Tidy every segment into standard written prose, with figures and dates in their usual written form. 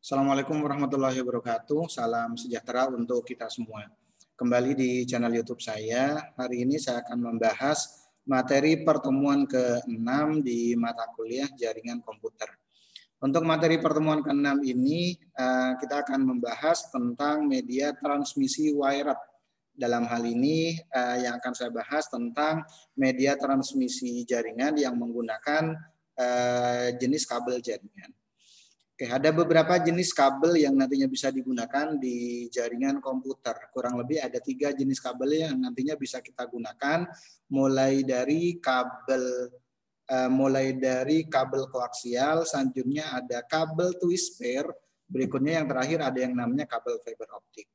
Assalamualaikum warahmatullahi wabarakatuh. Salam sejahtera untuk kita semua. Kembali di channel YouTube saya. Hari ini saya akan membahas materi pertemuan ke-6 di mata kuliah jaringan komputer. Untuk materi pertemuan ke-6 ini kita akan membahas tentang media transmisi wired. Dalam hal ini yang akan saya bahas tentang media transmisi jaringan yang menggunakan jenis kabel jaringan. Oke, ada beberapa jenis kabel yang nantinya bisa digunakan di jaringan komputer. Kurang lebih ada 3 jenis kabel yang nantinya bisa kita gunakan, mulai dari kabel koaksial, selanjutnya ada kabel twist pair, berikutnya yang terakhir ada yang namanya kabel fiber optik.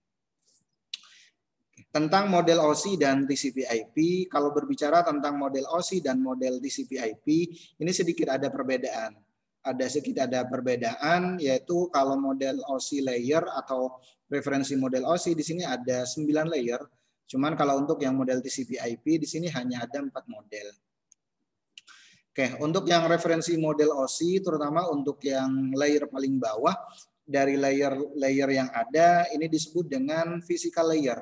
Tentang model OSI dan TCP/IP, kalau berbicara tentang model OSI dan model TCP/IP, ini sedikit ada perbedaan. Ada perbedaan, yaitu kalau model OSI layer atau referensi model OSI di sini ada 9 layer. Cuman kalau untuk yang model TCP/IP di sini hanya ada 4 model. Oke, untuk yang referensi model OSI, terutama untuk yang layer paling bawah dari layer yang ada, ini disebut dengan physical layer.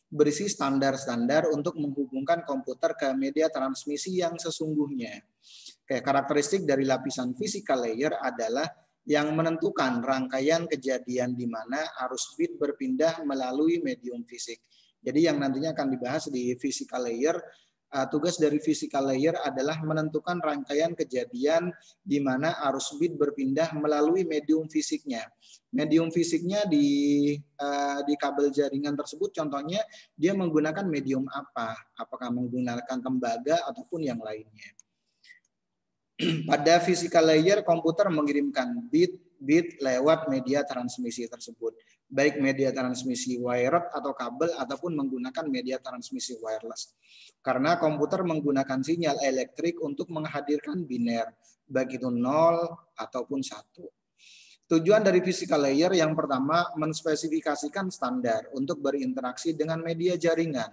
Berisi standar-standar untuk menghubungkan komputer ke media transmisi yang sesungguhnya. Oke, karakteristik dari lapisan physical layer adalah yang menentukan rangkaian kejadian di mana arus bit berpindah melalui medium fisik. Jadi yang nantinya akan dibahas di physical layer, tugas dari physical layer adalah menentukan rangkaian kejadian di mana arus bit berpindah melalui medium fisiknya. Medium fisiknya di kabel jaringan tersebut, contohnya dia menggunakan medium apa? Apakah menggunakan tembaga ataupun yang lainnya. Pada physical layer, komputer mengirimkan bit lewat media transmisi tersebut, baik media transmisi wired atau kabel ataupun menggunakan media transmisi wireless. Karena komputer menggunakan sinyal elektrik untuk menghadirkan biner, baik itu 0 ataupun 1. Tujuan dari physical layer yang pertama menspesifikasikan standar untuk berinteraksi dengan media jaringan.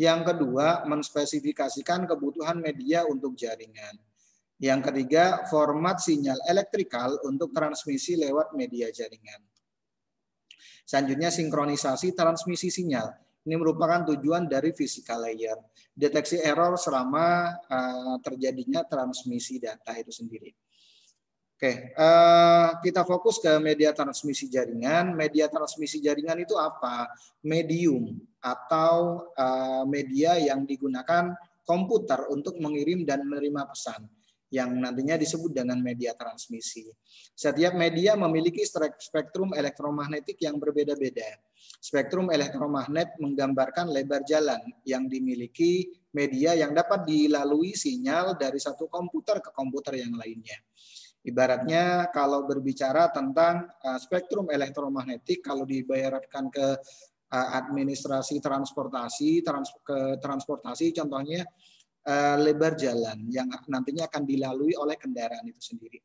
Yang kedua, menspesifikasikan kebutuhan media untuk jaringan. Yang ketiga, format sinyal elektrikal untuk transmisi lewat media jaringan. Selanjutnya, sinkronisasi transmisi sinyal. Ini merupakan tujuan dari physical layer. Deteksi error selama terjadinya transmisi data itu sendiri. Oke, kita fokus ke media transmisi jaringan. Media transmisi jaringan itu apa? Medium atau media yang digunakan komputer untuk mengirim dan menerima pesan, yang nantinya disebut dengan media transmisi. Setiap media memiliki spektrum elektromagnetik yang berbeda-beda. Spektrum elektromagnet menggambarkan lebar jalan yang dimiliki media yang dapat dilalui sinyal dari satu komputer ke komputer yang lainnya. Ibaratnya kalau berbicara tentang spektrum elektromagnetik, kalau dibayarkan ke administrasi transportasi, contohnya lebar jalan yang nantinya akan dilalui oleh kendaraan itu sendiri.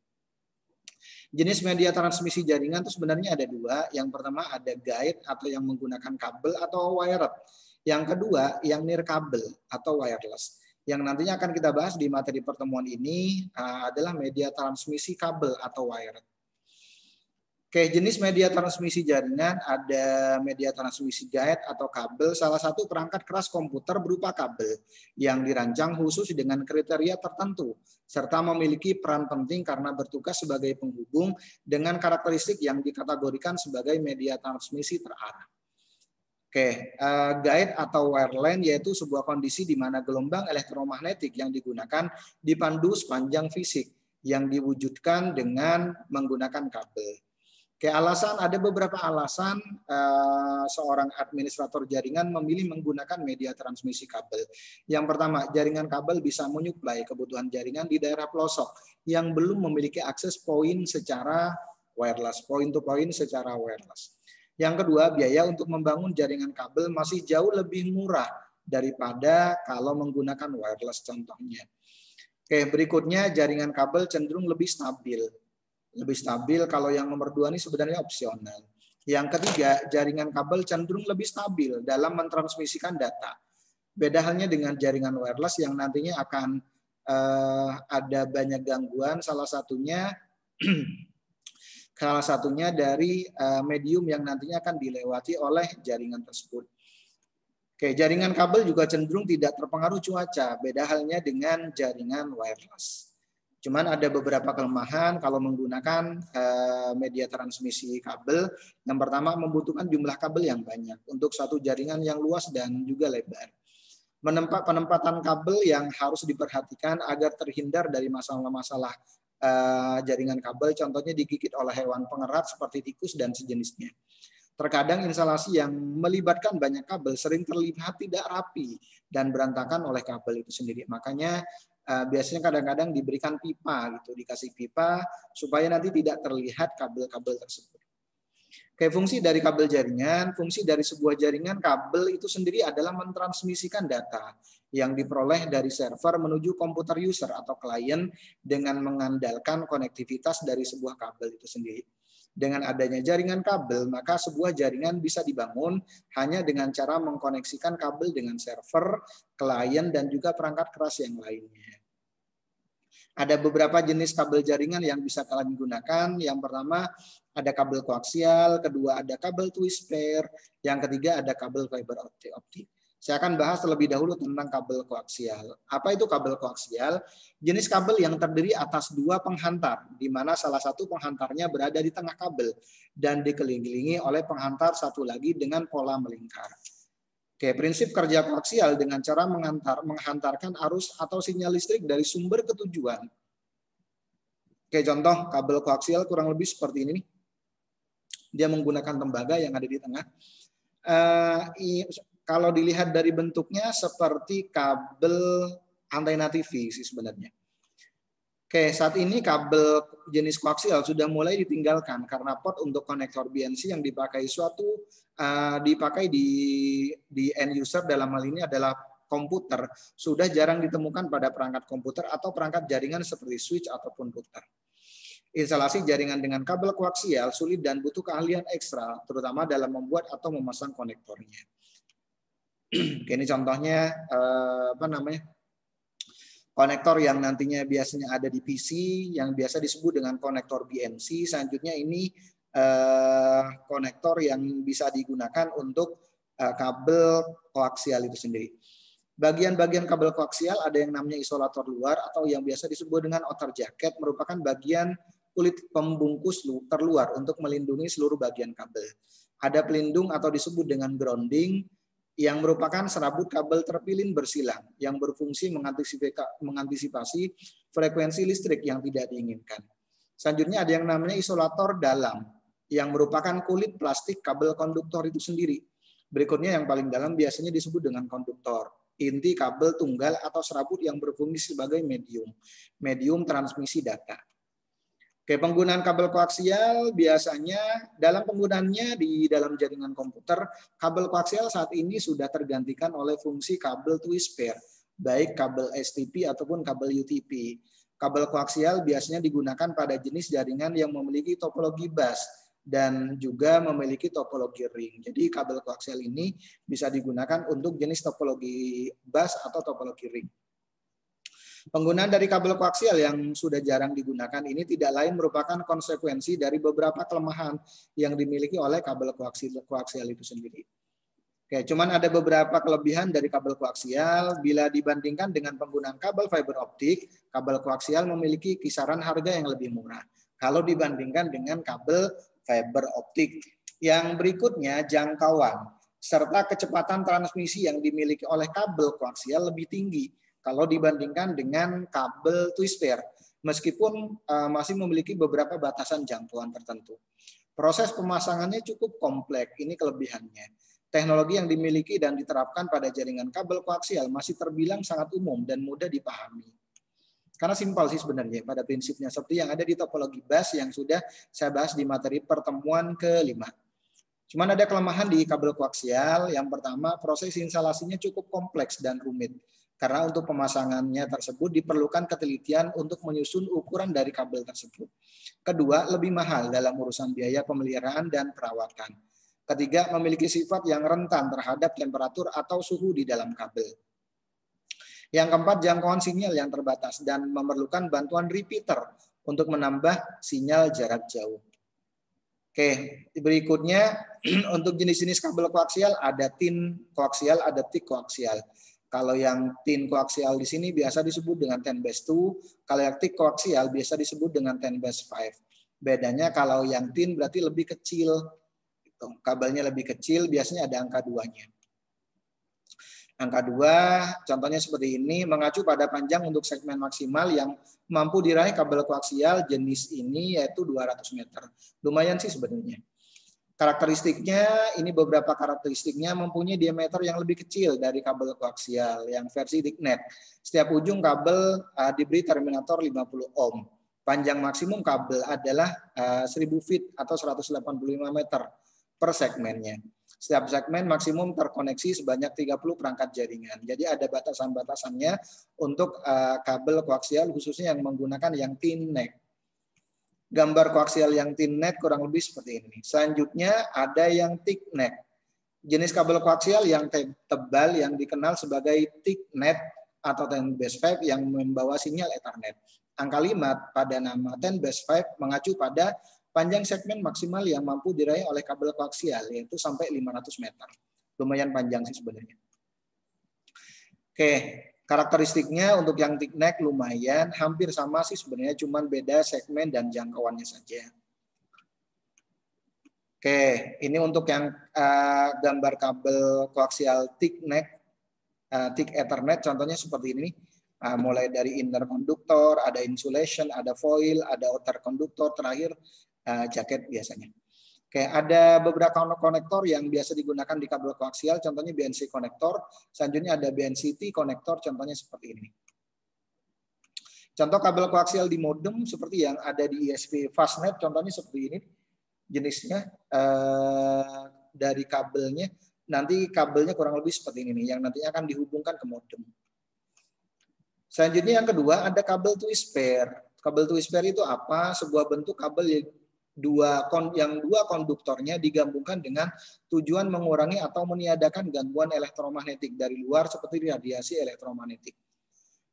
Jenis media transmisi jaringan itu sebenarnya ada 2. Yang pertama ada guide atau yang menggunakan kabel atau wired. Yang kedua yang nirkabel atau wireless. Yang nantinya akan kita bahas di materi pertemuan ini adalah media transmisi kabel atau wired. Oke, jenis media transmisi jaringan ada media transmisi guide atau kabel. Salah satu perangkat keras komputer berupa kabel yang dirancang khusus dengan kriteria tertentu serta memiliki peran penting karena bertugas sebagai penghubung dengan karakteristik yang dikategorikan sebagai media transmisi terarah. Oke, guide atau wireline yaitu sebuah kondisi di mana gelombang elektromagnetik yang digunakan dipandu sepanjang fisik yang diwujudkan dengan menggunakan kabel. Oke, ada beberapa alasan seorang administrator jaringan memilih menggunakan media transmisi kabel. Yang pertama, jaringan kabel bisa menyuplai kebutuhan jaringan di daerah pelosok yang belum memiliki akses point secara wireless, point to point secara wireless. Yang kedua, biaya untuk membangun jaringan kabel masih jauh lebih murah daripada kalau menggunakan wireless contohnya. Oke, berikutnya jaringan kabel cenderung lebih stabil. Lebih stabil, kalau yang nomor 2 ini sebenarnya opsional. Yang ketiga, jaringan kabel cenderung lebih stabil dalam mentransmisikan data. Beda halnya dengan jaringan wireless yang nantinya akan ada banyak gangguan, salah satunya Salah satunya dari medium yang nantinya akan dilewati oleh jaringan tersebut. Oke, jaringan kabel juga cenderung tidak terpengaruh cuaca, beda halnya dengan jaringan wireless. Cuman ada beberapa kelemahan kalau menggunakan media transmisi kabel. Yang pertama, membutuhkan jumlah kabel yang banyak untuk satu jaringan yang luas dan juga lebar. Penempatan kabel yang harus diperhatikan agar terhindar dari masalah-masalah jaringan kabel, contohnya digigit oleh hewan pengerat seperti tikus dan sejenisnya. Terkadang instalasi yang melibatkan banyak kabel sering terlihat tidak rapi dan berantakan oleh kabel itu sendiri. Makanya biasanya kadang-kadang diberikan pipa gitu, dikasih pipa supaya nanti tidak terlihat kabel-kabel tersebut. Kayak fungsi dari kabel jaringan, fungsi dari sebuah jaringan kabel itu sendiri adalah mentransmisikan data yang diperoleh dari server menuju komputer user atau klien dengan mengandalkan konektivitas dari sebuah kabel itu sendiri. Dengan adanya jaringan kabel, maka sebuah jaringan bisa dibangun hanya dengan cara mengkoneksikan kabel dengan server, klien, dan juga perangkat keras yang lainnya. Ada beberapa jenis kabel jaringan yang bisa kalian gunakan. Yang pertama ada kabel koaksial, kedua ada kabel twist pair, yang ketiga ada kabel fiber optik. Saya akan bahas terlebih dahulu tentang kabel koaksial. Apa itu kabel koaksial? Jenis kabel yang terdiri atas dua penghantar, di mana salah satu penghantarnya berada di tengah kabel dan dikelilingi oleh penghantar satu lagi dengan pola melingkar. Oke, prinsip kerja koaksial dengan cara menghantarkan arus atau sinyal listrik dari sumber ke tujuan. Oke, contoh kabel koaksial kurang lebih seperti ini. Dia menggunakan tembaga yang ada di tengah. Kalau dilihat dari bentuknya seperti kabel antena TV sih sebenarnya. Oke, saat ini kabel jenis koaksial sudah mulai ditinggalkan karena port untuk konektor BNC yang dipakai dipakai di end user dalam hal ini adalah komputer sudah jarang ditemukan pada perangkat komputer atau perangkat jaringan seperti switch ataupun router. Instalasi jaringan dengan kabel koaksial sulit dan butuh keahlian ekstra, terutama dalam membuat atau memasang konektornya. Oke, ini contohnya konektor yang nantinya biasanya ada di PC yang biasa disebut dengan konektor BNC. Selanjutnya ini konektor yang bisa digunakan untuk kabel koaksial itu sendiri. Bagian-bagian kabel koaksial ada yang namanya isolator luar atau yang biasa disebut dengan outer jacket, merupakan bagian kulit pembungkus terluar untuk melindungi seluruh bagian kabel. Ada pelindung atau disebut dengan grounding yang merupakan serabut kabel terpilin bersilang yang berfungsi mengantisipasi frekuensi listrik yang tidak diinginkan. Selanjutnya ada yang namanya isolator dalam yang merupakan kulit plastik kabel konduktor itu sendiri. Berikutnya yang paling dalam biasanya disebut dengan konduktor, inti kabel tunggal atau serabut yang berfungsi sebagai medium transmisi data. Oke, penggunaan kabel koaksial biasanya dalam penggunaannya di dalam jaringan komputer, kabel koaksial saat ini sudah tergantikan oleh fungsi kabel twist pair, baik kabel STP ataupun kabel UTP. Kabel koaksial biasanya digunakan pada jenis jaringan yang memiliki topologi bus dan juga memiliki topologi ring. Jadi kabel koaksial ini bisa digunakan untuk jenis topologi bus atau topologi ring. Penggunaan dari kabel koaksial yang sudah jarang digunakan ini tidak lain merupakan konsekuensi dari beberapa kelemahan yang dimiliki oleh kabel koaksial itu sendiri. Oke, cuman ada beberapa kelebihan dari kabel koaksial. Bila dibandingkan dengan penggunaan kabel fiber optik, kabel koaksial memiliki kisaran harga yang lebih murah kalau dibandingkan dengan kabel fiber optik. Yang berikutnya, jangkauan serta kecepatan transmisi yang dimiliki oleh kabel koaksial lebih tinggi kalau dibandingkan dengan kabel twist pair, meskipun masih memiliki beberapa batasan jangkauan tertentu. Proses pemasangannya cukup kompleks, ini kelebihannya. Teknologi yang dimiliki dan diterapkan pada jaringan kabel koaksial masih terbilang sangat umum dan mudah dipahami. Karena simpel sih sebenarnya pada prinsipnya, seperti yang ada di topologi bus yang sudah saya bahas di materi pertemuan ke-5. Cuman ada kelemahan di kabel koaksial. Yang pertama, proses instalasinya cukup kompleks dan rumit. Karena untuk pemasangannya tersebut diperlukan ketelitian untuk menyusun ukuran dari kabel tersebut. Kedua, lebih mahal dalam urusan biaya pemeliharaan dan perawatan. Ketiga, memiliki sifat yang rentan terhadap temperatur atau suhu di dalam kabel. Yang keempat, jangkauan sinyal yang terbatas dan memerlukan bantuan repeater untuk menambah sinyal jarak jauh. Oke, berikutnya untuk jenis-jenis kabel koaksial ada tin koaksial, ada thick koaksial. Kalau yang tin koaksial di sini biasa disebut dengan 10^2, kalau yang thick koaksial biasa disebut dengan 10^5. Bedanya kalau yang tin berarti lebih kecil. Kabelnya lebih kecil, biasanya ada angka 2-nya. Angka 2, contohnya seperti ini, mengacu pada panjang untuk segmen maksimal yang mampu diraih kabel koaksial jenis ini yaitu 200 meter. Lumayan sih sebenarnya. Karakteristiknya, ini beberapa karakteristiknya mempunyai diameter yang lebih kecil dari kabel koaksial yang versi thicknet. Setiap ujung kabel diberi terminator 50 ohm. Panjang maksimum kabel adalah 1000 feet atau 185 meter per segmennya. Setiap segmen maksimum terkoneksi sebanyak 30 perangkat jaringan. Jadi ada batasan-batasannya untuk kabel koaksial khususnya yang menggunakan yang thin neck. Gambar koaksial yang thin neck kurang lebih seperti ini. Selanjutnya ada yang thick neck. Jenis kabel koaksial yang tebal yang dikenal sebagai thick net atau 10^5 yang membawa sinyal Ethernet. Angka 5 pada nama 10^5 mengacu pada panjang segmen maksimal yang mampu diraih oleh kabel koaksial, yaitu sampai 500 meter. Lumayan panjang sih sebenarnya. Oke, karakteristiknya untuk yang thick neck lumayan, hampir sama sih sebenarnya, cuman beda segmen dan jangkauannya saja. Oke, ini untuk yang gambar kabel koaksial thick neck, thick Ethernet, contohnya seperti ini. Mulai dari inner konduktor, ada insulation, ada foil, ada outer konduktor, terakhir jaket biasanya. Oke, ada beberapa konektor yang biasa digunakan di kabel koaksial, contohnya BNC konektor. Selanjutnya ada BNCT konektor, contohnya seperti ini. Contoh kabel koaksial di modem seperti yang ada di ISP Fastnet, contohnya seperti ini. Jenisnya dari kabelnya, nanti kabelnya kurang lebih seperti ini, yang nantinya akan dihubungkan ke modem. Selanjutnya yang kedua ada kabel twist pair. Kabel twist pair itu apa? Sebuah bentuk kabel yang dua konduktornya digabungkan dengan tujuan mengurangi atau meniadakan gangguan elektromagnetik dari luar seperti radiasi elektromagnetik.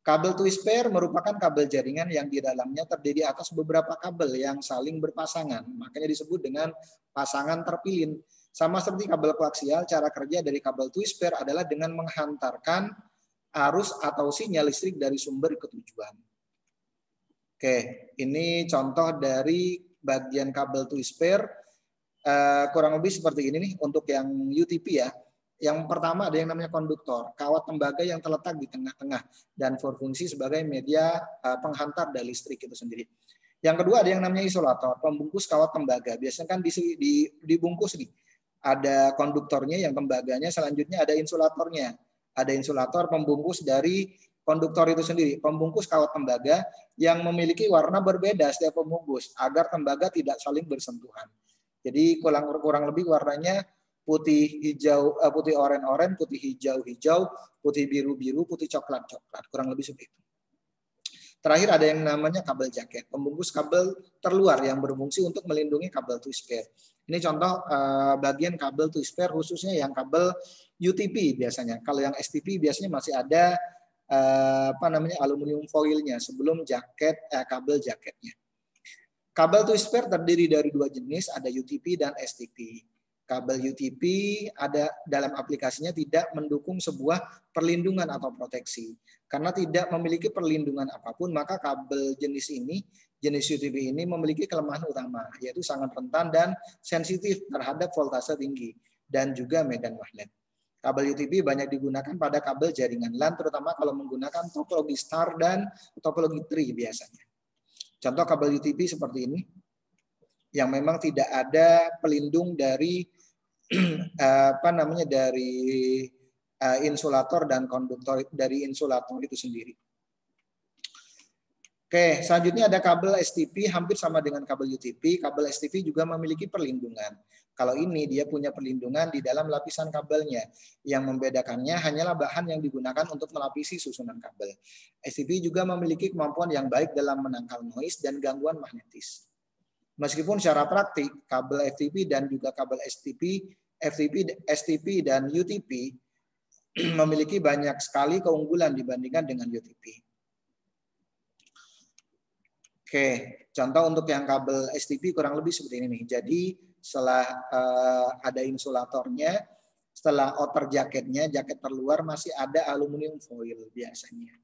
Kabel twist pair merupakan kabel jaringan yang di dalamnya terdiri atas beberapa kabel yang saling berpasangan. Makanya disebut dengan pasangan terpilin. Sama seperti kabel koaksial, cara kerja dari kabel twist pair adalah dengan menghantarkan arus atau sinyal listrik dari sumber ke tujuan. Oke, ini contoh dari bagian kabel twist pair, kurang lebih seperti ini nih untuk yang UTP ya. Yang pertama ada yang namanya konduktor, kawat tembaga yang terletak di tengah-tengah dan berfungsi sebagai media penghantar daya listrik itu sendiri. Yang kedua ada yang namanya isolator, pembungkus kawat tembaga. Biasanya kan dibungkus nih. Ada konduktornya yang tembaganya, selanjutnya ada insulatornya. Ada insulator pembungkus dari konduktor itu sendiri, pembungkus kawat tembaga yang memiliki warna berbeda setiap pembungkus agar tembaga tidak saling bersentuhan. Jadi kurang lebih warnanya putih hijau, putih oranye, putih hijau, putih biru, putih coklat, kurang lebih seperti itu. Terakhir ada yang namanya kabel jaket, pembungkus kabel terluar yang berfungsi untuk melindungi kabel twist pair. Ini contoh bagian kabel twist pair khususnya yang kabel UTP biasanya. Kalau yang STP biasanya masih ada aluminium foilnya sebelum jaket kabel jaketnya. Kabel twist pair terdiri dari dua jenis, ada UTP dan STP. Kabel UTP ada dalam aplikasinya tidak mendukung sebuah perlindungan atau proteksi. Karena tidak memiliki perlindungan apapun, maka kabel jenis UTP ini memiliki kelemahan utama, yaitu sangat rentan dan sensitif terhadap voltase tinggi dan juga medan magnet. Kabel UTP banyak digunakan pada kabel jaringan LAN, terutama kalau menggunakan topologi star dan topologi tree biasanya. Contoh kabel UTP seperti ini, yang memang tidak ada pelindung dari dari insulator dan konduktor dari insulator itu sendiri. Oke, selanjutnya ada kabel STP, hampir sama dengan kabel UTP. Kabel STP juga memiliki perlindungan. Kalau ini dia punya perlindungan di dalam lapisan kabelnya. Yang membedakannya hanyalah bahan yang digunakan untuk melapisi susunan kabel. STP juga memiliki kemampuan yang baik dalam menangkal noise dan gangguan magnetis. Meskipun secara praktik kabel FTP dan juga kabel STP dan UTP memiliki banyak sekali keunggulan dibandingkan dengan UTP. Oke, contoh untuk yang kabel STP kurang lebih seperti ini nih. Jadi setelah ada insulatornya, setelah outer jaketnya, jaket terluar masih ada aluminium foil biasanya.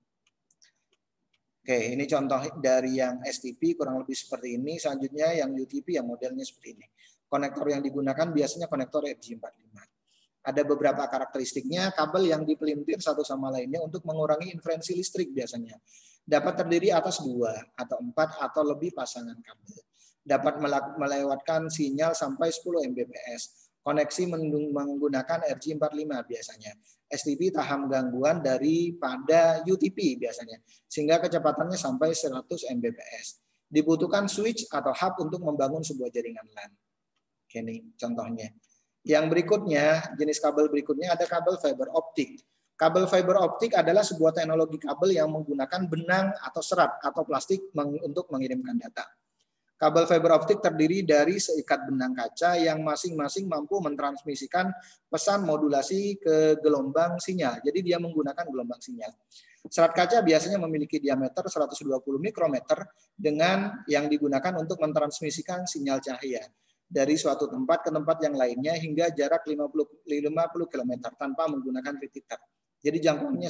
Oke, ini contoh dari yang STP kurang lebih seperti ini. Selanjutnya yang UTP yang modelnya seperti ini. Konektor yang digunakan biasanya konektor FG45. Ada beberapa karakteristiknya, kabel yang dipelintir satu sama lainnya untuk mengurangi interferensi listrik biasanya. Dapat terdiri atas 2 atau 4 atau lebih pasangan kabel. Dapat melewatkan sinyal sampai 10 Mbps. Koneksi menggunakan RJ45 biasanya. STP tahan gangguan daripada UTP biasanya, sehingga kecepatannya sampai 100 Mbps. Dibutuhkan switch atau hub untuk membangun sebuah jaringan LAN. Oke, ini contohnya. Yang berikutnya, jenis kabel berikutnya ada kabel fiber optik. Kabel fiber optik adalah sebuah teknologi kabel yang menggunakan benang atau serat atau plastik untuk mengirimkan data. Kabel fiber optik terdiri dari seikat benang kaca yang masing-masing mampu mentransmisikan pesan modulasi ke gelombang sinyal. Jadi dia menggunakan gelombang sinyal. Serat kaca biasanya memiliki diameter 120 mikrometer dengan yang digunakan untuk mentransmisikan sinyal cahaya dari suatu tempat ke tempat yang lainnya hingga jarak 50 km tanpa menggunakan repeater. Jadi jangkauannya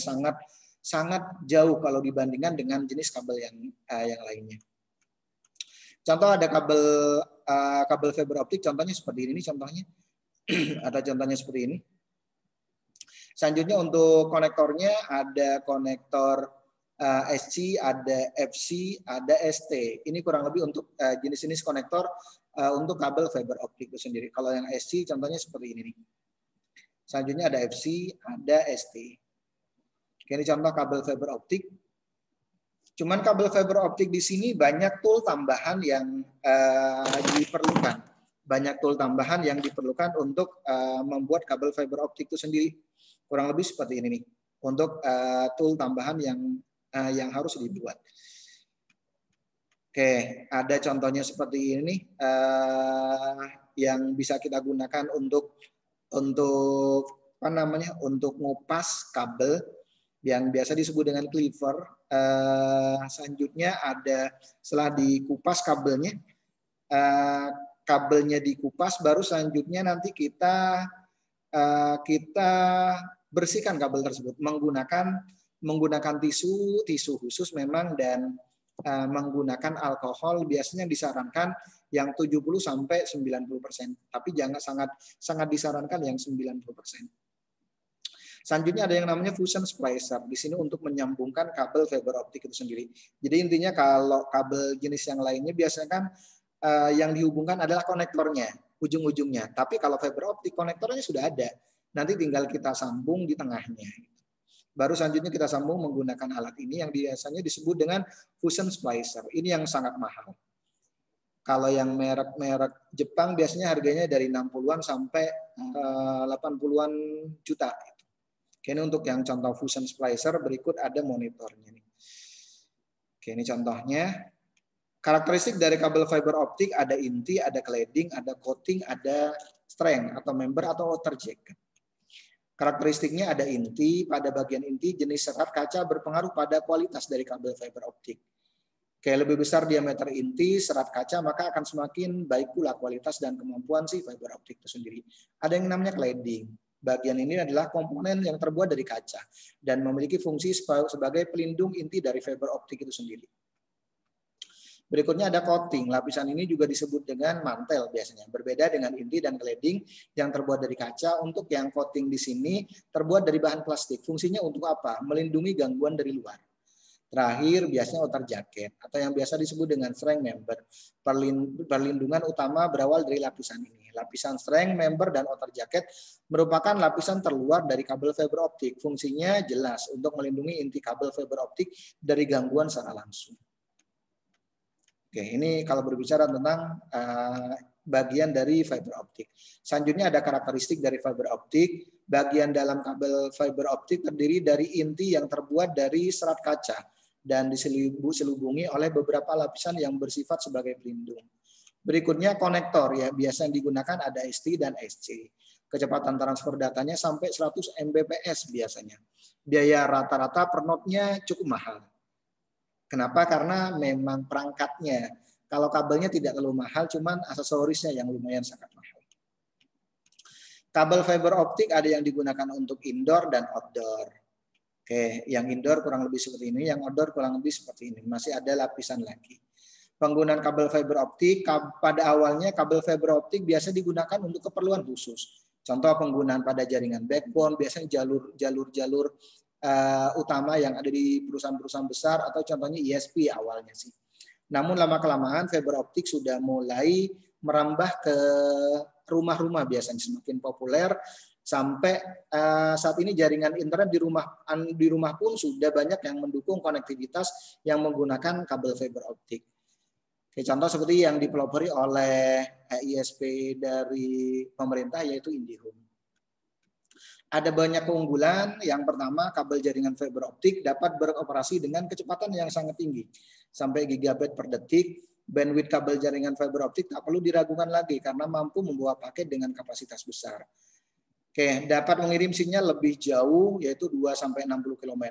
sangat jauh kalau dibandingkan dengan jenis kabel yang lainnya. Contoh ada kabel fiber optik, contohnya seperti ini. Contohnya ada contohnya seperti ini. Selanjutnya untuk konektornya ada konektor SC, ada FC, ada ST. Ini kurang lebih untuk jenis-jenis konektor untuk kabel fiber optik itu sendiri. Kalau yang SC contohnya seperti ini nih. Selanjutnya ada FC, ada ST. Ini contoh kabel fiber optik. Cuman kabel fiber optik di sini banyak tool tambahan yang diperlukan. Banyak tool tambahan yang diperlukan untuk membuat kabel fiber optik itu sendiri. Kurang lebih seperti ini nih. Untuk tool tambahan yang harus dibuat. Oke, ada contohnya seperti ini yang bisa kita gunakan untuk apa namanya? Untuk ngupas kabel yang biasa disebut dengan cleaver. Selanjutnya ada setelah dikupas kabelnya dikupas, baru selanjutnya nanti kita bersihkan kabel tersebut menggunakan tisu khusus memang, dan menggunakan alkohol biasanya disarankan yang 70 sampai 90%, tapi jangan sangat disarankan yang 90%. Selanjutnya ada yang namanya fusion splicer. Di sini untuk menyambungkan kabel fiber optik itu sendiri. Jadi intinya kalau kabel jenis yang lainnya biasanya kan yang dihubungkan adalah konektornya, ujung-ujungnya. Tapi kalau fiber optik konektornya sudah ada. Nanti tinggal kita sambung di tengahnya. Baru selanjutnya kita sambung menggunakan alat ini yang biasanya disebut dengan fusion splicer. Ini yang sangat mahal. Kalau yang merek Jepang biasanya harganya dari 60-an sampai 80-an juta. Oke, ini untuk yang contoh fusion splicer, berikut ada monitornya nih. Oke, ini contohnya. Karakteristik dari kabel fiber optik ada inti, ada cladding, ada coating, ada streng atau member atau outer jacket. Karakteristiknya ada inti, pada bagian inti jenis serat kaca berpengaruh pada kualitas dari kabel fiber optik. Kayak lebih besar diameter inti serat kaca, maka akan semakin baik pula kualitas dan kemampuan si fiber optik itu sendiri. Ada yang namanya cladding. Bagian ini adalah komponen yang terbuat dari kaca dan memiliki fungsi sebagai pelindung inti dari fiber optik itu sendiri. Berikutnya ada coating. Lapisan ini juga disebut dengan mantel biasanya. Berbeda dengan inti dan cladding yang terbuat dari kaca. Untuk yang coating di sini terbuat dari bahan plastik. Fungsinya untuk apa? Melindungi gangguan dari luar. Terakhir biasanya outer jacket atau yang biasa disebut dengan streng member. Perlindungan utama berawal dari lapisan ini. Lapisan streng member dan outer jacket merupakan lapisan terluar dari kabel fiber optik. Fungsinya jelas untuk melindungi inti kabel fiber optik dari gangguan secara langsung. Oke, ini kalau berbicara tentang bagian dari fiber optik. Selanjutnya ada karakteristik dari fiber optik. Bagian dalam kabel fiber optik terdiri dari inti yang terbuat dari serat kaca dan diselubungi oleh beberapa lapisan yang bersifat sebagai pelindung. Berikutnya konektor, ya biasa yang digunakan ada ST dan SC. Kecepatan transfer datanya sampai 100 Mbps biasanya. Biaya rata-rata per node-nya cukup mahal. Kenapa? Karena memang perangkatnya. Kalau kabelnya tidak terlalu mahal, cuman aksesorisnya yang lumayan sangat mahal. Kabel fiber optik ada yang digunakan untuk indoor dan outdoor. Oke, yang indoor kurang lebih seperti ini, yang outdoor kurang lebih seperti ini. Masih ada lapisan lagi. Penggunaan kabel fiber optik, pada awalnya kabel fiber optik biasa digunakan untuk keperluan khusus. Contoh penggunaan pada jaringan backbone, biasanya jalur-jalur utama yang ada di perusahaan-perusahaan besar, atau contohnya ISP awalnya sih. Namun lama-kelamaan fiber optik sudah mulai merambah ke rumah-rumah, biasanya semakin populer, sampai saat ini jaringan internet di rumah pun sudah banyak yang mendukung konektivitas yang menggunakan kabel fiber optik. Oke, contoh seperti yang dipelopori oleh ISP dari pemerintah yaitu IndiHome. Ada banyak keunggulan. Yang pertama, kabel jaringan fiber optik dapat beroperasi dengan kecepatan yang sangat tinggi, sampai gigabit per detik. Bandwidth kabel jaringan fiber optik tak perlu diragukan lagi karena mampu membawa paket dengan kapasitas besar. Oke, dapat mengirim sinyal lebih jauh yaitu 2-60 km.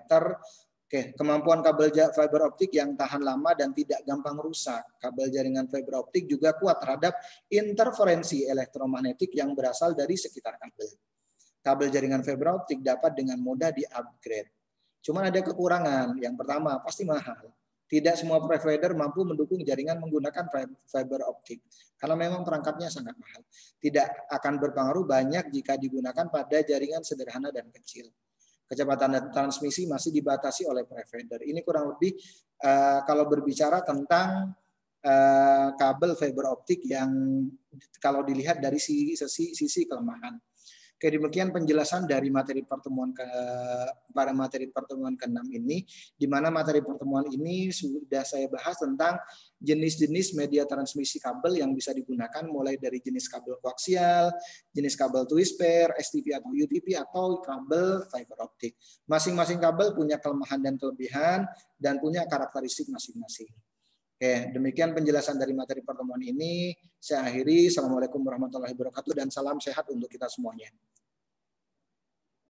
Oke, kemampuan kabel fiber optik yang tahan lama dan tidak gampang rusak. Kabel jaringan fiber optik juga kuat terhadap interferensi elektromagnetik yang berasal dari sekitar kabel. Kabel jaringan fiber optik dapat dengan mudah di-upgrade. Cuman ada kekurangan. Yang pertama, pasti mahal. Tidak semua provider mampu mendukung jaringan menggunakan fiber optik karena memang perangkatnya sangat mahal. Tidak akan berpengaruh banyak jika digunakan pada jaringan sederhana dan kecil. Kecepatan transmisi masih dibatasi oleh provider. Ini kurang lebih kalau berbicara tentang kabel fiber optik yang kalau dilihat dari sisi kelemahan. Oke, demikian penjelasan dari materi pertemuan ke-6 ini, di mana materi pertemuan ini sudah saya bahas tentang jenis-jenis media transmisi kabel yang bisa digunakan, mulai dari jenis kabel koaksial, jenis kabel twist pair, STP atau UTP, atau kabel fiber optik. Masing-masing kabel punya kelemahan dan kelebihan dan punya karakteristik masing-masing. Oke, demikian penjelasan dari materi pertemuan ini. Saya akhiri. Assalamualaikum warahmatullahi wabarakatuh dan salam sehat untuk kita semuanya.